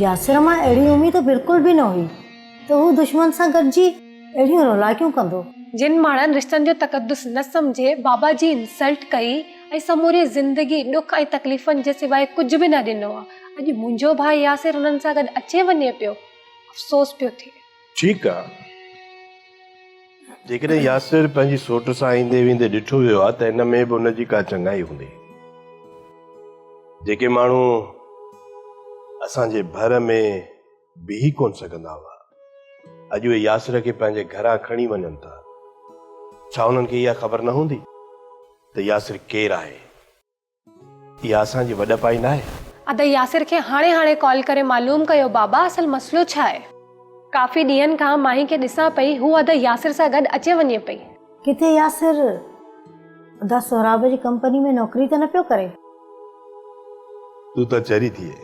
यासिर मां अहिड़ी उम्मीद बिल्कुल भी न हुई त हू दुश्मन सां गॾिजी अहिड़ियूं रौलाकियूं कंदो। जिन माण्हुनि रिश्तनि जो तक़दुस न सम्झे बाबा जी इंसल्ट कई ऐं समूरी ज़िंदगी ॾुख ऐं तकलीफ़ुनि जे सवाइ कुझु बि न ॾिनो आहे, अॼु मुंहिंजो भाउ यासिर हुननि सां गॾु अचे वञे पियो, अफ़सोस पियो थिए। ठीकु आहे, जेकॾहिं यासिर पंहिंजी सोट सां ईंदे वेंदे ॾिठो वियो आहे त हिन में बि हुनजी का चङाई हूंदी। जेके माण्हू असांजे भर में बीही कोन सघंदा हुआ, अॼु उहे यासिर खे पंहिंजे घरां खणी वञनि था। छा उन्हनि खे इहा ख़बर न हूंदी त यासिर केरु आहे? इहा असांजी वॾपाई न आहे। अद यासिर खे हाणे कॉल करे मालूम कयो बाबा असल मसलो छा आहे। काफ़ी ॾींहंनि खां माही खे ॾिसां पई, हू अद यासिर सां गॾु अचे वञे पई। किथे यासिर अदा सोहराब जी कंपनी में नौकरी त न पियो करे? तूं त चरी थिए,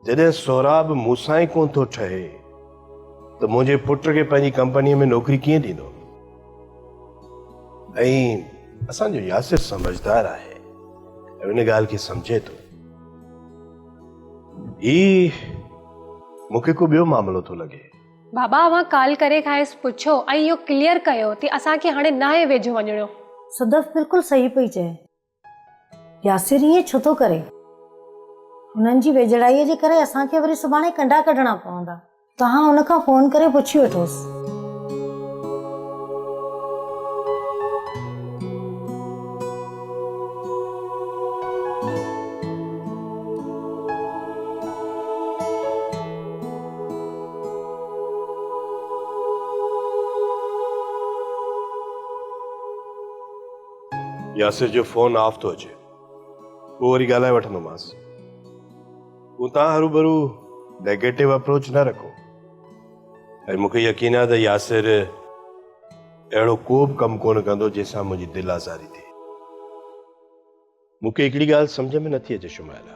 जॾहिं सोहराब मूंसां ई कोन थो ठहे त मुंहिंजे पुट खे पंहिंजी कंपनीअ में नौकरी कीअं ॾींदो? ऐं असांजो यासिर समझदार आहे ऐं उन ॻाल्हि खे सम्झे थो। ही मूंखे को ॿियो मामिलो थो लॻे। बाबा अवां कॉल करे खांसि पुछो ऐं इहो क्लियर कयो कि असांखे हाणे न आहे वेझो वञणो। सदफ बिल्कुलु सही पई चए। यासिर ईअं छो थो करे? हुननि जी वेझड़ाईअ जे करे असांखे वरी सुभाणे कंडा कढणा पवंदा। तव्हां हुन खां फ़ोन करे पुछी वठोसि। यासिर जो फोन ऑफ थो अचे, पोइ वरी ॻाल्हाए वठंदोमांसि। पोइ तव्हां हरूभरू नेगेटिव अप्रोच न रखो ऐं मूंखे यकीन आहे त यासिर अहिड़ो को बि कमु कोन कंदो जंहिंसां मुंहिंजी दिलि आज़ारी थिए। मूंखे हिकिड़ी ॻाल्हि सम्झ में नथी अचे शुमाइला,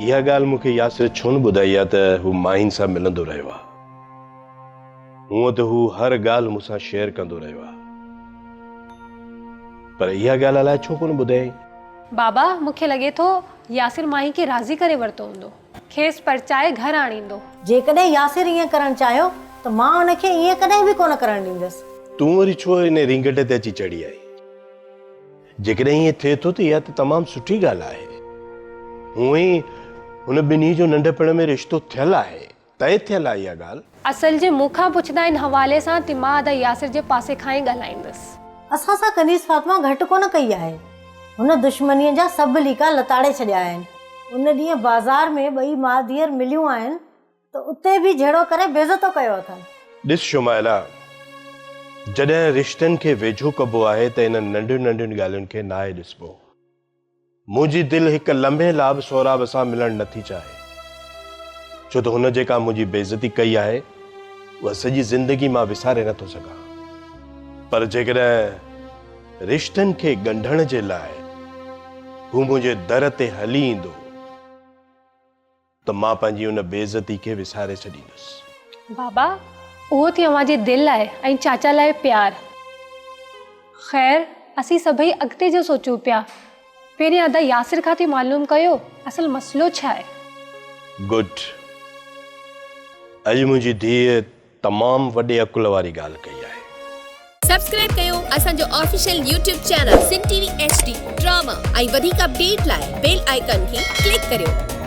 इहा ॻाल्हि मूंखे यासिर छो न ॿुधाई आहे त हू माहिन सां मिलंदो रहियो आहे। हूअं त हू हर ॻाल्हि मूंसां शेयर कंदो रहियो आहे, पर इहा ॻाल्हि अलाए छो कोन ॿुधाई। बाबा मूंखे लॻे थो यासिर माही खे राज़ी करे वरितो हूंदो, खेसि परचाए घर आणींदो। जेकॾहिं यासिर ईअं करणु चाहियो त मां हुनखे ईअं कॾहिं बि कोन करणु ॾींदसि। तूं वरी छो इन रिंगटे ते अची चढ़ी आई? जेकॾहिं ईअं थिए थो त इहा त तमामु सुठी ॻाल्हि आहे। हूअं ई हुन ॿिन्ही जो नंढपण में रिश्तो थियल आहे, तय थियल आहे इहा ॻाल्हि। असल जे मूंखां पुछंदा आहिनि हवाले सां त मां अदा यासिर जे पासे खां ई ॻाल्हाईंदसि। असां सां कनीज़ फातिमा घटि कोन कई आहे। हुन दुश्मनीअ जा सभु लीका लताड़े छॾिया आहिनि। उन ॾींहुं बाज़ार में ॿई माउ धीअर मिलियूं आहिनि त उते बि जहिड़ो करे बेइज़तो कयो अथनि। ॾिस शुमाइला, जॾहिं रिश्तनि खे वेझो कबो आहे त इन नंढियुनि नंढियुनि ॻाल्हियुनि खे न आहे ॾिसबो। मुंहिंजी दिलि हिकु लम्हे लाइ सोहराब सां मिलणु नथी चाहे, छो त हुन जेका मुंहिंजी बेइज़ती कई आहे उहा सॼी ज़िंदगी मां विसारे नथो सघां। पर जेकॾहिं रिश्तनि खे ॻंढण जे लाइ हू मुंहिंजे दर ते हली ईंदो त मां पंहिंजी उन बेइज़ती खे विसारे छॾींदुसि। बाबा उहो थी अव्हां जी दिलि आहे ऐं चाचा लाइ प्यार। ख़ैर असीं सभई अॻिते जो सोचूं पिया। पहिरीं अदा यासिर खां थी मालूम कयो असल मसलो छा आहे। गुड, अॼु मुंहिंजी धीअ तमामु वॾे अकुल वारी ॻाल्हि कई आहे। सब्सक्राइब कयो असांजो official YouTube channel Sindh TV HD drama ऐं वधीक अपडेट लाइ बेल आइकन खे क्लिक करियो।